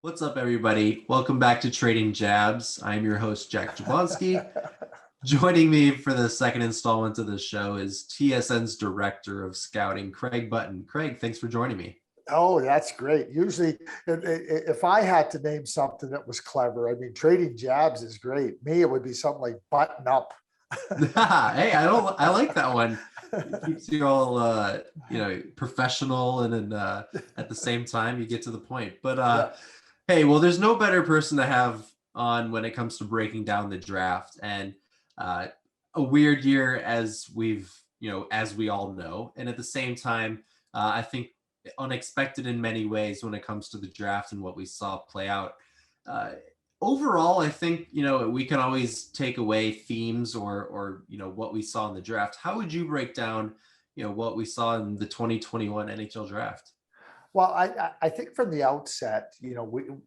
What's up, everybody? Welcome back to Trading Jabs. I'm your host, Jack Jablonski. Joining me for the second installment of the show is TSN's Director of Scouting, Craig Button. Craig, thanks for joining me. Oh, that's great. Usually, if I had to name something that was clever, I mean, Trading Jabs is great. Me, it would be something like Button Up. Hey, I like that one. It keeps you all professional and then at the same time you get to the point. But Yeah. hey, well, there's no better person to have on when it comes to breaking down the draft, and uh, a weird year as we all know, and at the same time, I think unexpected in many ways when it comes to the draft and what we saw play out. Uh, Overall, I think we can always take away themes or what we saw in the draft. How would you break down what we saw in the 2021 NHL Draft? Well, I think from the outset,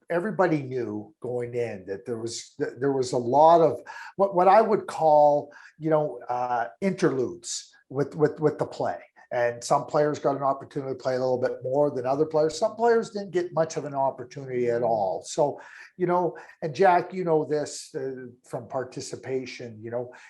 everybody knew going in that there was a lot of what I would call, interludes with the play. And some players got an opportunity to play a little bit more than other players. Some players didn't get much of an opportunity at all. So, and Jack, this from participation,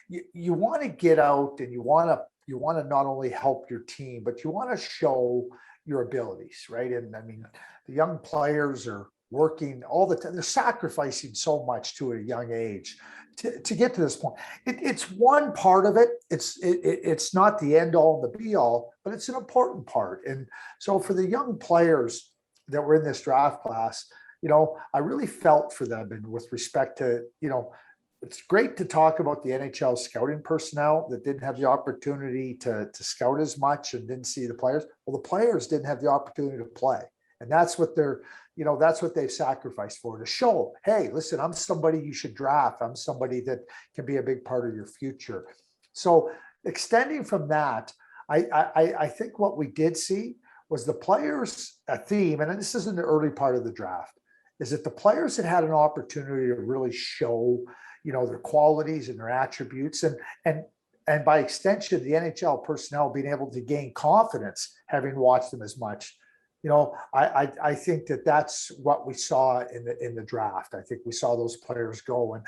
you want to get out and you want to not only help your team, but you want to show your abilities, right? And I mean, the young players are working all the time. They're sacrificing so much to a young age to get to this point. It's one part of it. It's not the end all and the be all, but it's an important part. And so for the young players that were in this draft class, I really felt for them. And with respect to, it's great to talk about the NHL scouting personnel that didn't have the opportunity to scout as much and didn't see the players. Well, the players didn't have the opportunity to play. And that's what that's what they've sacrificed for, to show, hey, listen, I'm somebody you should draft. I'm somebody that can be a big part of your future. So extending from that, I think what we did see was the players, a theme, and this is in the early part of the draft, is that the players that had an opportunity to really show their qualities and their attributes, and by extension, the NHL personnel being able to gain confidence having watched them as much. I think that's what we saw in the draft. I think we saw those players go, and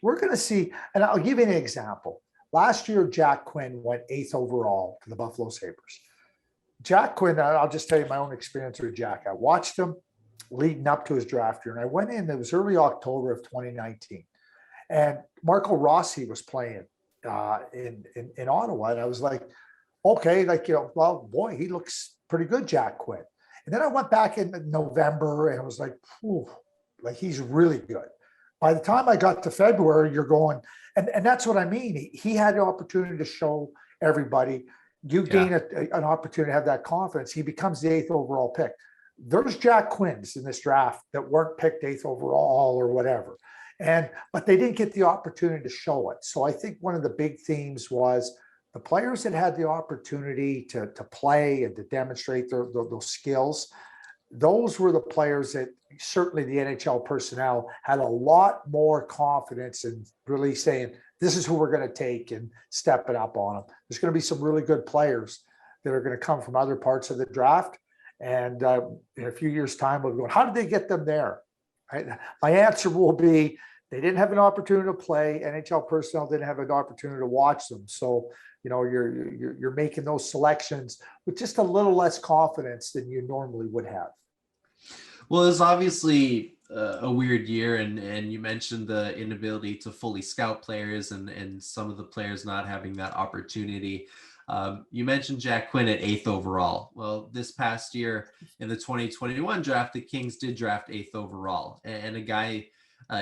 we're going to see. And I'll give you an example. Last year, Jack Quinn went 8th overall to the Buffalo Sabres. Jack Quinn, I'll just tell you my own experience with Jack. I watched him leading up to his draft year, and I went in. It was early October of 2019. And Marco Rossi was playing in Ottawa. And I was like, okay, well, boy, he looks pretty good, Jack Quinn. And then I went back in November and I was like, he's really good. By the time I got to February, you're going, and that's what I mean. He had the opportunity to show everybody. You gain an opportunity to have that confidence. He becomes the 8th overall pick. There's Jack Quinns in this draft that weren't picked 8th overall or whatever. But they didn't get the opportunity to show it. So I think one of the big themes was the players that had the opportunity to play and to demonstrate those skills. Those were the players that certainly the NHL personnel had a lot more confidence in really saying, this is who we're going to take and stepping up on them. There's going to be some really good players that are going to come from other parts of the draft. And in a few years' time, we'll go, how did they get them there? Right? My answer will be they didn't have an opportunity to play. NHL personnel didn't have an opportunity to watch them. So, you're making those selections with just a little less confidence than you normally would have. Well, it's obviously a weird year, and you mentioned the inability to fully scout players and some of the players not having that opportunity. You mentioned Jack Quinn at 8th overall. Well, this past year in the 2021 draft, the Kings did draft 8th overall, and a guy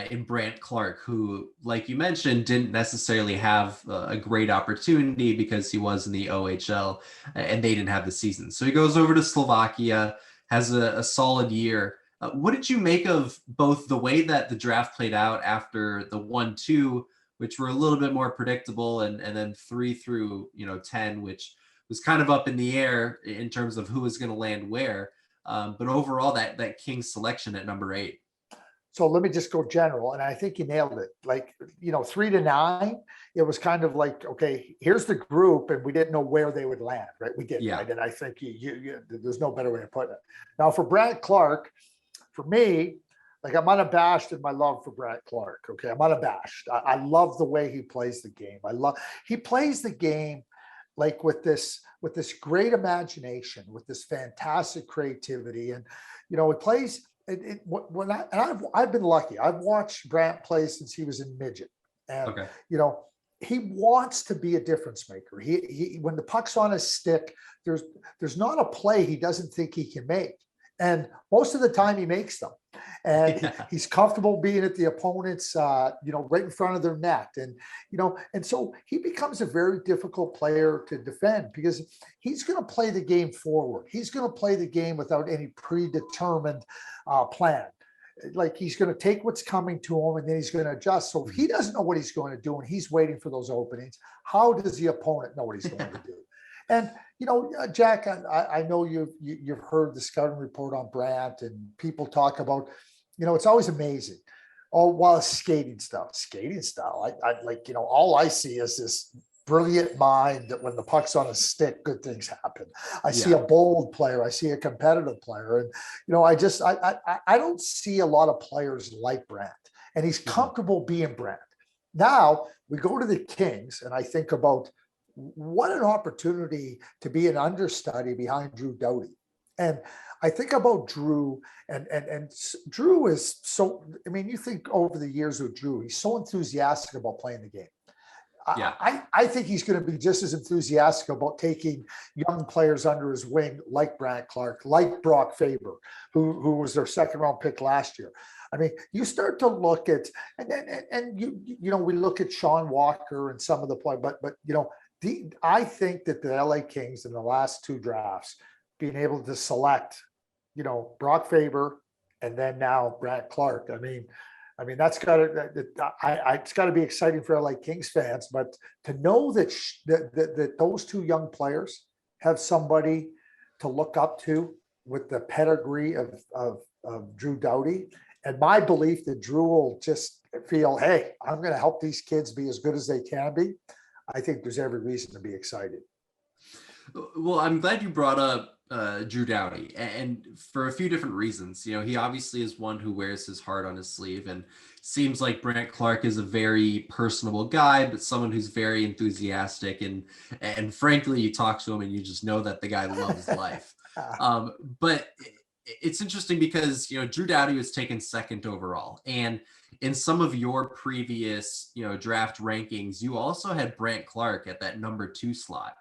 in Brandt Clarke, who, like you mentioned, didn't necessarily have a great opportunity because he was in the OHL and they didn't have the season. So he goes over to Slovakia, has a solid year. What did you make of both the way that the draft played out after the 1-2, which were a little bit more predictable, and then 3 through 10, which was kind of up in the air in terms of who was going to land where, but overall that Kings selection at number 8? So let me just go general, and I think you nailed it. 3 to 9, it was kind of like, okay, here's the group, and we didn't know where they would land, right? We didn't, right? And I think there's no better way to put it. Now for Brandt Clarke, for me, Like I'm unabashed in my love for Brant Clark. Okay, I'm unabashed. I love the way he plays the game. He plays the game like with this great imagination, with this fantastic creativity, and he plays. I've been lucky. I've watched Brant play since he was in midget, and Okay. He wants to be a difference maker. He when the puck's on his stick, there's not a play he doesn't think he can make. And most of the time he makes them, and Yeah. he's comfortable being at the opponent's, right in front of their net, and so he becomes a very difficult player to defend because he's going to play the game forward. He's going to play the game without any predetermined plan. Like he's going to take what's coming to him and then he's going to adjust. So if he doesn't know what he's going to do and he's waiting for those openings, how does the opponent know what he's going to do? And Jack, I know you've heard the scouting report on Brant, and people talk about, it's always amazing. Oh, well, skating style. I like, all I see is this brilliant mind that when the puck's on a stick, good things happen. I see a bold player. I see a competitive player, and I don't see a lot of players like Brant, and he's comfortable being Brant. Now we go to the Kings, and I think about, what an opportunity to be an understudy behind Drew Doughty. And I think about Drew, and Drew is so, you think over the years with Drew, he's so enthusiastic about playing the game. I think he's going to be just as enthusiastic about taking young players under his wing, like Brant Clark, like Brock Faber, who was their second round pick last year. You start to look at, and we look at Sean Walker and some of the play, but I think that the LA Kings in the last two drafts, being able to select, Brock Faber and then now Brant Clark. That's got to, it's got to be exciting for LA Kings fans. But to know that those two young players have somebody to look up to with the pedigree of Drew Doughty, and my belief that Drew will just feel, hey, I'm going to help these kids be as good as they can be. I think there's every reason to be excited. Well, I'm glad you brought up Drew Doughty, and for a few different reasons. He obviously is one who wears his heart on his sleeve, and seems like Brant Clark is a very personable guy, but someone who's very enthusiastic, and frankly, you talk to him and you just know that the guy loves life. But it's interesting because Drew Doughty was taken second overall, and in some of your previous draft rankings, you also had Brant Clark at that number 2 slot.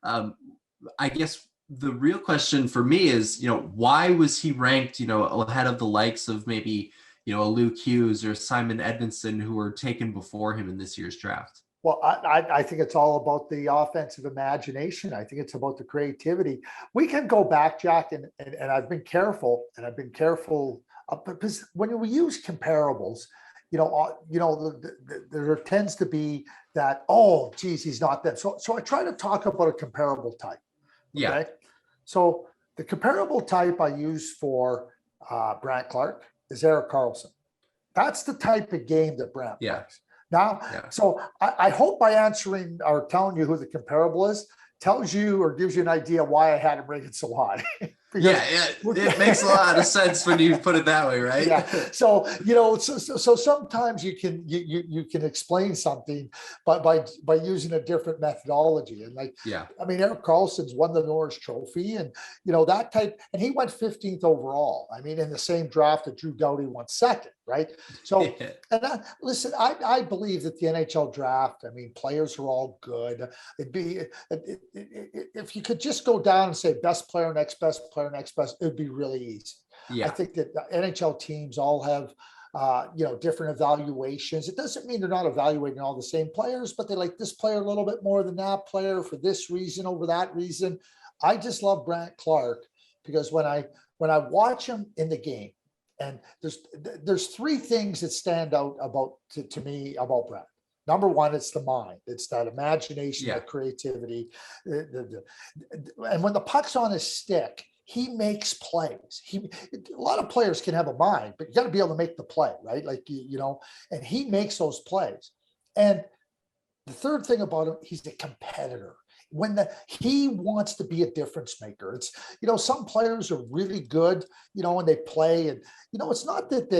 I guess the real question for me is, why was he ranked ahead of the likes of maybe a Luke Hughes or Simon Edmondson, who were taken before him in this year's draft? Well, I think it's all about the offensive imagination. I think it's about the creativity. We can go back, Jack, and I've been careful, because when we use comparables, there tends to be that, oh, geez, he's not that. So I try to talk about a comparable type. Okay? Yeah. So the comparable type I use for Brant Clark is Erik Karlsson. That's the type of game that Brant plays. Now, so I hope by answering or telling you who the comparable is, tells you or gives you an idea why I had him rated so high. It makes a lot of sense when you put it that way, right? Yeah. So so sometimes you can explain something by using a different methodology. And Erik Karlsson's won the Norris Trophy, and that type, and he went 15th overall. In the same draft that Drew Doughty won second, right? So and listen, I believe that the NHL draft, players are all good. It'd be if you could just go down and say best player, next best player, next best, it'd be really easy. I think that NHL teams all have different evaluations. It doesn't mean they're not evaluating all the same players, but they like this player a little bit more than that player for this reason over that reason. I just love Brant Clark because when I watch him in the game, and there's 3 things that stand out to me about Brant. Number 1, it's the mind. It's that imagination, that creativity. And when the puck's on his stick, he makes plays. A lot of players can have a mind, but you got to be able to make the play, right? And he makes those plays. And the third thing about him, he's a competitor. he wants to be a difference maker. It's, some players are really good, and they play, and it's not that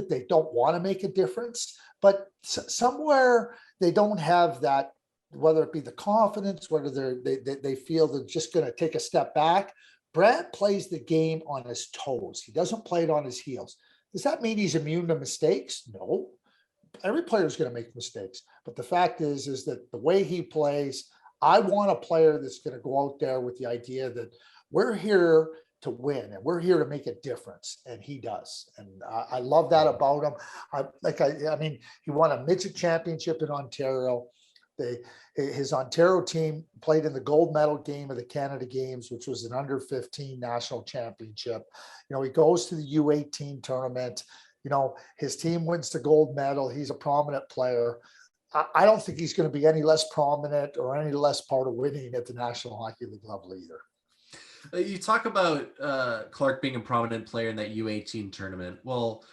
they don't want to make a difference, but somewhere they don't have that, whether it be the confidence, whether they feel they're just going to take a step back. Brad plays the game on his toes. He doesn't play it on his heels. Does that mean he's immune to mistakes? No. Every player is going to make mistakes. But the fact is that the way he plays, I want a player that's going to go out there with the idea that we're here to win and we're here to make a difference. And he does. And I love that about him. I mean, he won a midget championship in Ontario. His Ontario team played in the gold medal game of the Canada Games, which was an under 15 national championship. He goes to the U18 tournament. His team wins the gold medal. He's a prominent player. I don't think he's going to be any less prominent or any less part of winning at the National Hockey League level either. You talk about Clark being a prominent player in that U18 tournament. Well,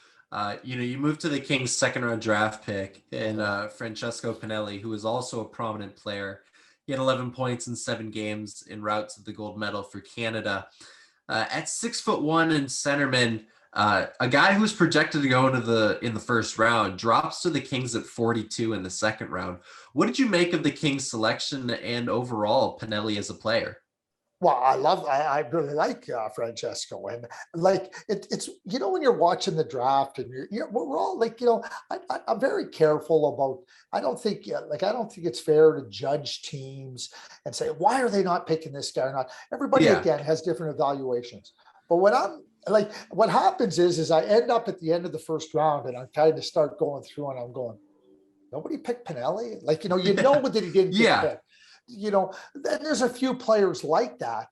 you moved to the Kings' second-round draft pick in Francesco Pinelli, who was also a prominent player. He had 11 points in 7 games en route to the gold medal for Canada. At 6'1" and centerman, a guy who was projected to go in the first round drops to the Kings at 42 in the second round. What did you make of the Kings' selection and overall Pinelli as a player? Well, I really like Francesco, and it's when you're watching the draft and we're all I'm very careful about. I don't think it's fair to judge teams and say, why are they not picking this guy or not? Everybody again has different evaluations, but what happens is I end up at the end of the first round and I kind of start going through and I'm going, nobody picked Pinelli, that he didn't get picked. Then there's a few players like that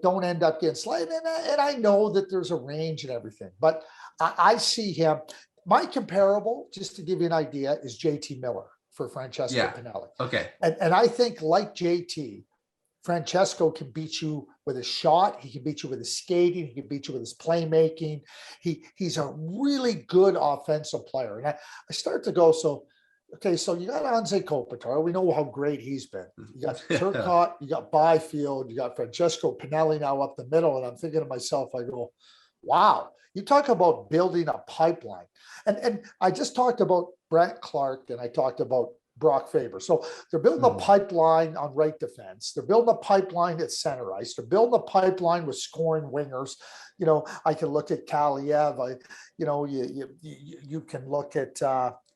don't end up getting selected. And I know that there's a range and everything, but I see him. My comparable, just to give you an idea, is JT Miller for Francesco Pinelli. Okay. And I think like JT, Francesco can beat you with a shot. He can beat you with his skating. He can beat you with his playmaking. He's a really good offensive player. And I start to go, so you got Anze Kopitar. We know how great he's been. You got Turcotte, you got Byfield, you got Francesco Pinelli now up the middle. And I'm thinking to myself, I go, wow, you talk about building a pipeline. And I just talked about Brent Clark and I talked about Brock Faber. So they're building a pipeline on right defense. They're building a pipeline at center ice. They're building a pipeline with scoring wingers. I can look at Kaliev. You can look at Fogamo.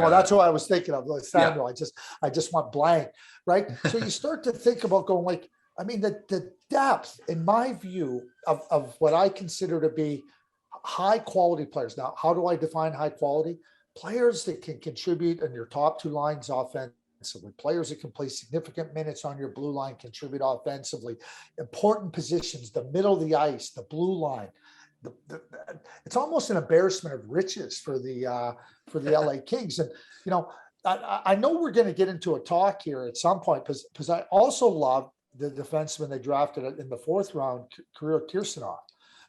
That's who I was thinking of. Samuel. Yeah. I just went blank, right? So you start to think about going the depth, in my view, of what I consider to be high quality players. Now, how do I define high quality? Players that can contribute in your top two lines offensively, players that can play significant minutes on your blue line, contribute offensively, important positions, the middle of the ice, the blue line. It's almost an embarrassment of riches for the LA Kings. And, I know we're going to get into a talk here at some point because I also love the defenseman they drafted in the 4th round, Kirill Kaprizov.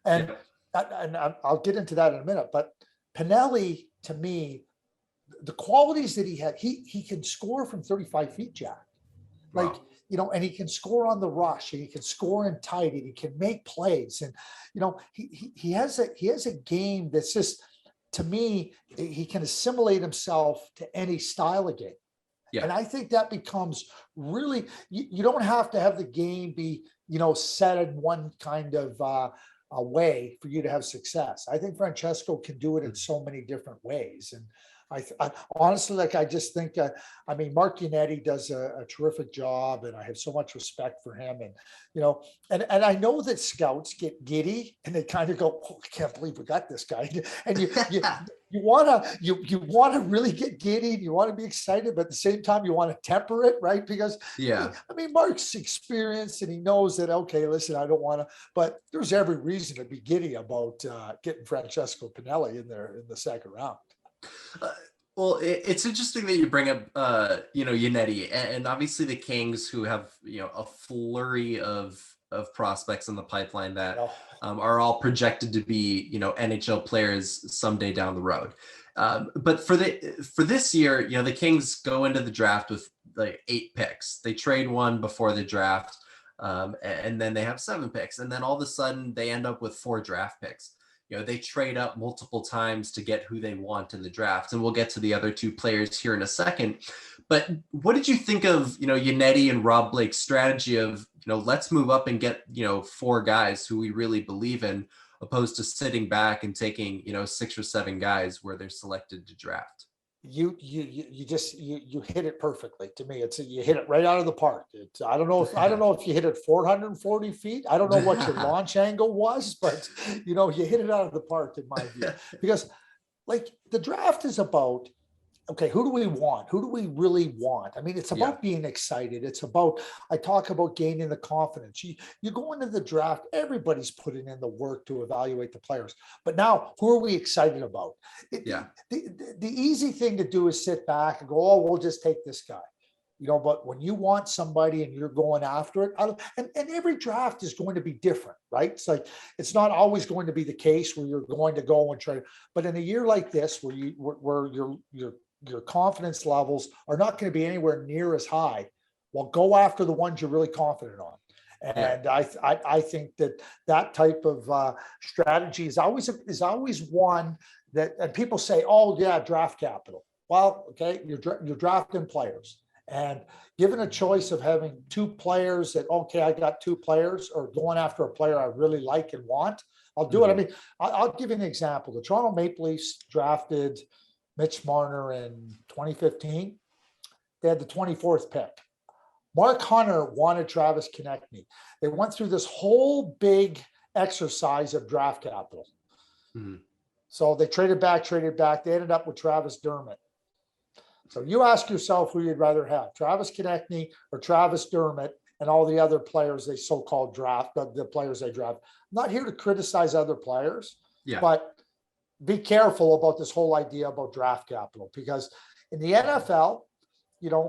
And I'll get into that in a minute. But Pinelli, to me, the qualities that he had, he can score from 35 feet, Jack. And he can score on the rush, and he can score in tight, and he can make plays. And, he has a game that's just, to me, he can assimilate himself to any style of game. Yeah. And I think that becomes really, you don't have to have the game be, set in one kind of a way for you to have success. I think Francesco can do it in so many different ways. And I honestly, I just think, Mark Yannetti does a terrific job, and I have so much respect for him. And, and I know that scouts get giddy and they kind of go, oh, I can't believe we got this guy. And you want to really get giddy, and you want to be excited, but at the same time, you want to temper it, right? Because Mark's experienced, and he knows that, okay, listen, I don't want to, but there's every reason to be giddy about getting Francesco Pinelli in there in the second round. Well, it's interesting that you bring up, Yannetti, and obviously the Kings, who have, a flurry of prospects in the pipeline that are all projected to be, NHL players someday down the road. But for this year, the Kings go into the draft with like 8 picks. They trade one before the draft, and then they have 7 picks, and then all of a sudden they end up with 4 draft picks. They trade up multiple times to get who they want in the draft, and we'll get to the other 2 players here in a second. But what did you think of Yannetti and Rob Blake's strategy of let's move up and get 4 guys who we really believe in, opposed to sitting back and taking 6 or 7 guys where they're selected to draft? You hit it perfectly. To me, you hit it right out of the park. I don't know if you hit it 440 feet. I don't know what your launch angle was, but you hit it out of the park in my view. Because like the draft is about, okay, who do we want? Who do we really want? I mean, it's about being excited. It's about, I talk about gaining the confidence. You go into the draft, everybody's putting in the work to evaluate the players. But now, who are we excited about? The easy thing to do is sit back and go, oh, we'll just take this guy. But when you want somebody and you're going after it, and every draft is going to be different, right? It's like, it's not always going to be the case where you're going to go and try. But in a year like this, where your confidence levels are not going to be anywhere near as high, well, go after the ones you're really confident on. And I think that type of strategy is always one that, and people say, oh yeah, draft capital. Well, okay, you're drafting players, and given a choice of having 2 players that, okay, I got 2 players, or going after a player I really like and want, I'll do it. I mean, I'll give you an example. The Toronto Maple Leafs drafted Mitch Marner in 2015. They had the 24th pick. Mark Hunter wanted Travis Konecny. They went through this whole big exercise of draft capital. So they traded back. They ended up with Travis Dermott. So you ask yourself who you'd rather have, Travis Konecny or Travis Dermott, and all the other players they so-called draft, the players they draft. I'm not here to criticize other players, but be careful about this whole idea about draft capital, because in the NFL,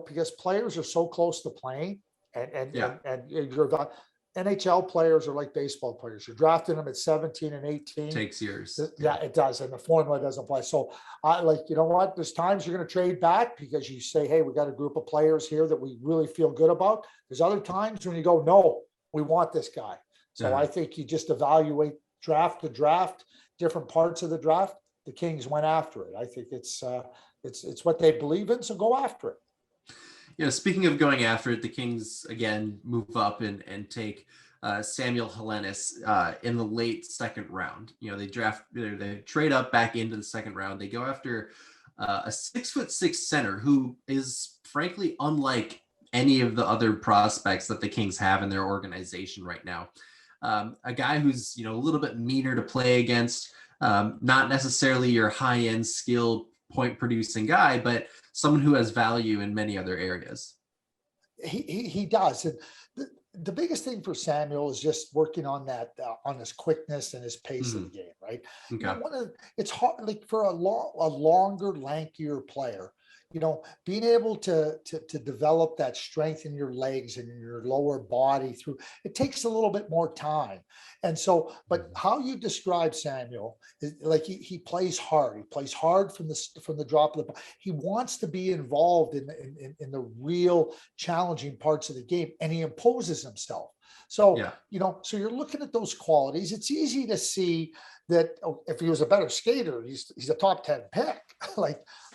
because players are so close to playing, and you're not, NHL players are like baseball players. You're drafting them at 17 and 18. Takes years. Yeah, it does. And the formula doesn't apply. So I what? There's times you're going to trade back because you say, hey, we got a group of players here that we really feel good about. There's other times when you go, no, we want this guy. So I think you just evaluate draft to draft, different parts of the draft. The Kings went after it. I think it's what they believe in, so go after it. Speaking of going after it, the Kings again move up and take Samuel Hellenis in the late 2nd round. They trade up back into the 2nd round. They go after a 6'6" center who is frankly unlike any of the other prospects that the Kings have in their organization right now. A guy who's a little bit meaner to play against, not necessarily your high-end skill point producing guy, but someone who has value in many other areas. He does. And the biggest thing for Samuel is just working on that, on his quickness and his pace of the game, right? Okay. It's hard, like for a longer, lankier player, being able to develop that strength in your legs and in your lower body through, it takes a little bit more time. And so, but how you describe Samuel is like he plays hard. He plays hard from the drop of the ball. He wants to be involved in the real challenging parts of the game, and he imposes himself. So, so you're looking at those qualities. It's easy to see that if he was a better skater, he's a top 10 pick.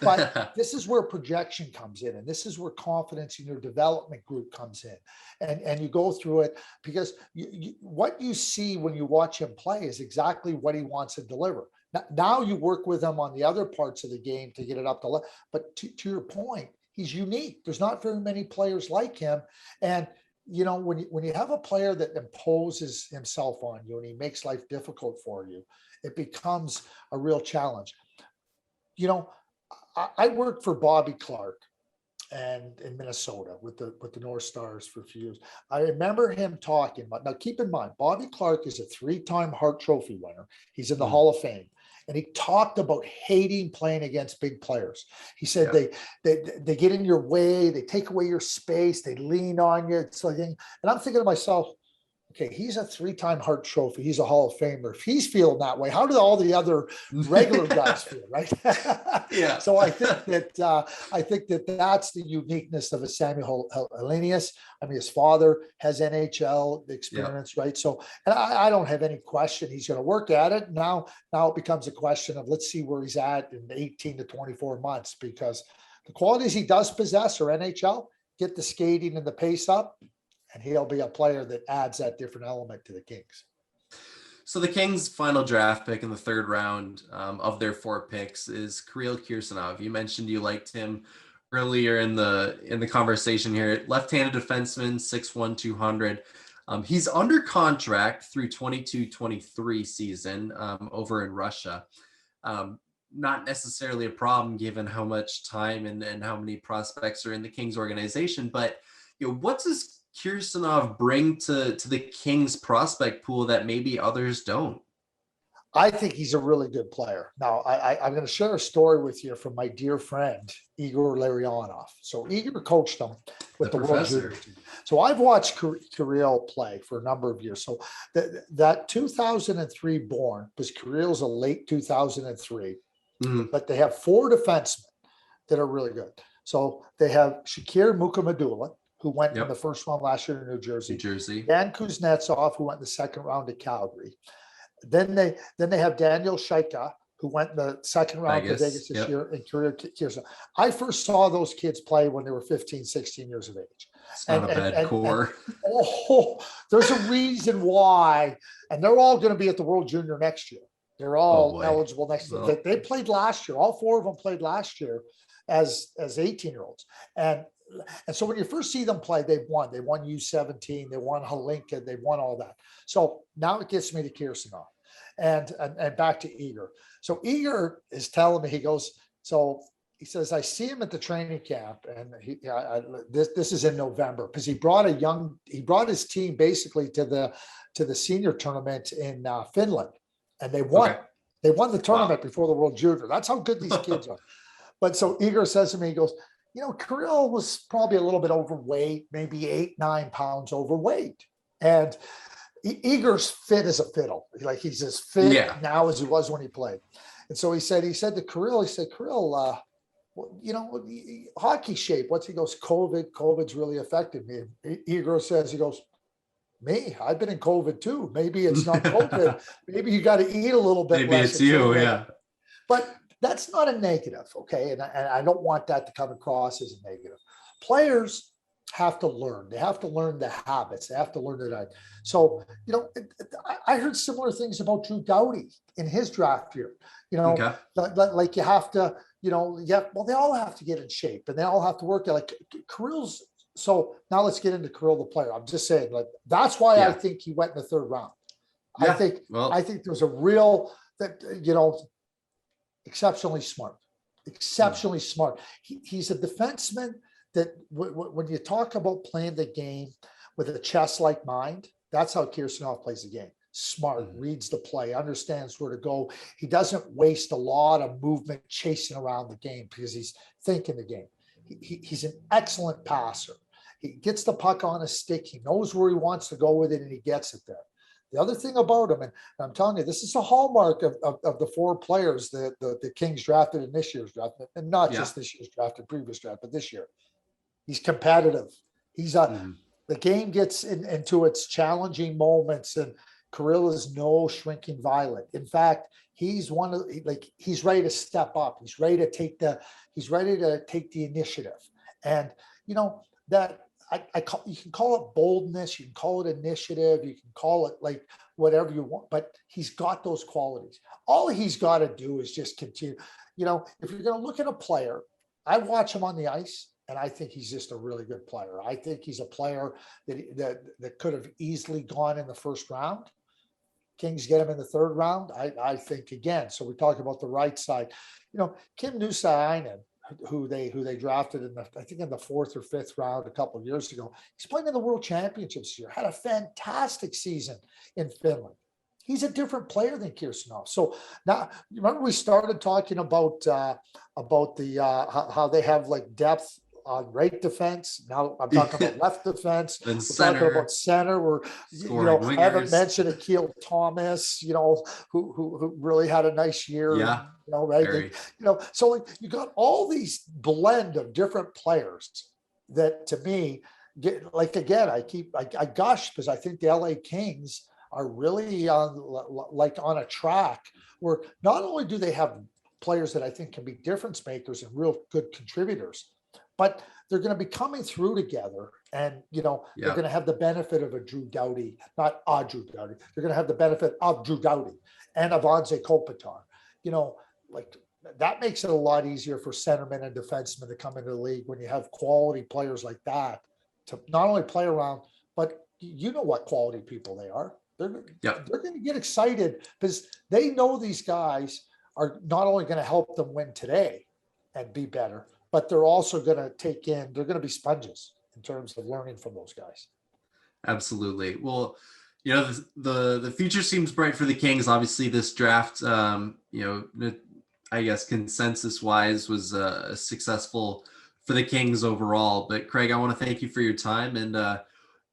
But this is where projection comes in, and this is where confidence in your development group comes in, and you go through it, because what you see when you watch him play is exactly what he wants to deliver. Now you work with him on the other parts of the game to get it up to level. But to your point, he's unique. There's not very many players like him, and when you have a player that imposes himself on you and he makes life difficult for you, it becomes a real challenge. I worked for Bobby Clark and in Minnesota with the North Stars for a few years. I remember him talking about, now keep in mind, Bobby Clark is a 3-time Hart Trophy winner. He's in the Hall of Fame. And he talked about hating playing against big players. He said they get in your way, they take away your space, they lean on you. It's like, and I'm thinking to myself, okay, he's a 3-time Hart Trophy. He's a Hall of Famer. If he's feeling that way, how do all the other regular guys feel, right? Yeah. So I think that that's the uniqueness of a Samuel Hellenis. I mean, his father has NHL experience, right? So, and I don't have any question he's going to work at it. Now it becomes a question of let's see where he's at in 18 to 24 months, because the qualities he does possess are NHL, get the skating and the pace up, and he'll be a player that adds that different element to the Kings. So the Kings' final draft pick in the third round of their 4 picks is Kirill Kaprizov. You mentioned you liked him earlier in the conversation here. Left-handed defenseman, 6'1", 200. He's under contract through 22-23 season over in Russia. Not necessarily a problem given how much time and how many prospects are in the Kings organization, but what does Kirsanov bring to the Kings prospect pool that maybe others don't? I think he's a really good player. Now, I'm going to share a story with you from my dear friend, Igor Larionov. So Igor coached him with the World Junior team. So I've watched Kirill play for a number of years. So that 2003 born was Kirill's a late 2003, but they have 4 defensemen that are really good. So they have Shakir Mukhamadulla, who went in the first round last year to New Jersey. Dan Kuznetsov, who went in the second round to Calgary. Then they have Daniel Shaika, who went in the second round to Vegas this year, and Kirill Kaprizov. I first saw those kids play when they were 15, 16 years of age. It's not a bad core. There's a reason why, and they're all going to be at the World Junior next year. They're all eligible next year. They played last year. All 4 of them played last year as 18-year-olds. And so when you first see them play, they've won. They won U17, they won Halinka, they won all that. So now it gets me to Kirsanov and back to Igor. So Igor is telling me, he says, I see him at the training camp, and this is in November, because he brought his team basically to the senior tournament in Finland, and they won. Okay. They won the tournament before the World Junior. That's how good these kids are. But so Igor says to me, he goes, Kirill was probably a little bit overweight, maybe 8-9 pounds overweight. And Igor's fit as a fiddle. Like, he's as fit now as he was when he played. And so he said to Kirill, Kirill, hockey shape. He goes, COVID's really affected me. Igor says, he goes, me, I've been in COVID too. Maybe it's not COVID. Maybe you got to eat a little bit. Maybe it's you, But that's not a negative, okay? And I don't want that to come across as a negative. Players have to learn. They have to learn the habits. They have to learn that. So, I heard similar things about Drew Doughty in his draft year. Like you have to, they all have to get in shape, and they all have to work. Like Kirill's. So now let's get into Kirill, the player. I'm just saying, like, that's why I think he went in the third round. I think there's a real exceptionally smart. He's a defenseman that when you talk about playing the game with a chess-like mind, that's how Kirsanov plays the game. Smart, reads the play, understands where to go. He doesn't waste a lot of movement chasing around the game because he's thinking the game. He's an excellent passer. He gets the puck on a stick. He knows where he wants to go with it, and he gets it there. The other thing about him, and I'm telling you, this is a hallmark of the 4 players that the Kings drafted in this year's draft, and not just this year's draft and previous draft, but this year. He's competitive. He's the game gets into its challenging moments, and Kirill is no shrinking violet. In fact, he's he's ready to step up. He's ready to take the initiative. And that you can call it boldness, you can call it initiative, you can call it like whatever you want, but he's got those qualities. All he's got to do is just continue. If you're going to look at a player, I watch him on the ice, and I think he's just a really good player. I think he's a player that could have easily gone in the first round. Kings get him in the third round. I think again. So we talk about the right side. Kim Nusainen, who they drafted in the 4th or 5th round a couple of years ago. He's playing in the World Championships this year. Had a fantastic season in Finland. He's a different player than Kirsanov. So now, remember we started talking about how they have like depth on right defense. Now I'm talking about left defense. Then We're talking about center, center. scoring I haven't wingers. mentioned Kirill Thomas, who really had a nice year. Yeah, Right? very. So like, you got all these blend of different players that to me get like again. I gush because I think the LA Kings are really on a track where not only do they have players that I think can be difference makers and real good contributors, but they're going to be coming through together. And, they're Yeah, going to have the benefit of a Drew Doughty, not a Drew Doughty. They're going to have the benefit of Drew Doughty and of Anze Kopitar. Like that makes it a lot easier for centermen and defensemen to come into the league when you have quality players like that to not only play around, but you know what quality people they are. They're going to get excited because they know these guys are not only going to help them win today and be better, but they're also going to they're going to be sponges in terms of learning from those guys. absolutely. Well, the future seems bright for the Kings. Obviously, this draft, I guess consensus wise was successful for the Kings overall. But Craig, I want to thank you for your time, and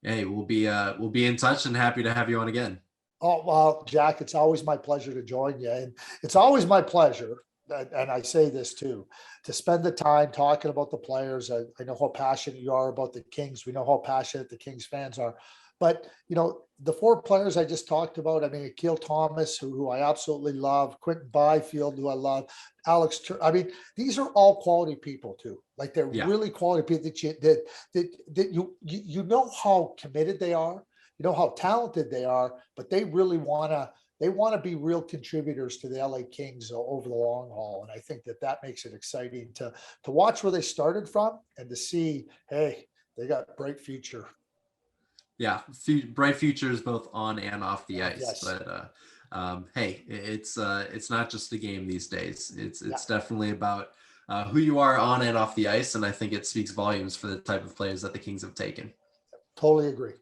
hey, we'll be in touch and happy to have you on again. Oh, well, Jack, it's always my pleasure to join you. And it's always my pleasure, and I say this too, to spend the time talking about the players. I know how passionate you are about the Kings. We know how passionate the Kings fans are. But, the four players I just talked about, I mean, Kirill Thomas, who I absolutely love, Quentin Byfield, who I love, Alex, I mean, these are all quality people too. Like they're really quality people that you know how committed they are. You know how talented they are, but they really want to be real contributors to the LA Kings over the long haul. And I think that makes it exciting to watch where they started from and to see, hey, they got a bright future. Yeah, bright futures both on and off the ice. Yes. But hey, it's not just a game these days. It's definitely about who you are on and off the ice, and I think it speaks volumes for the type of players that the Kings have taken. Totally agree.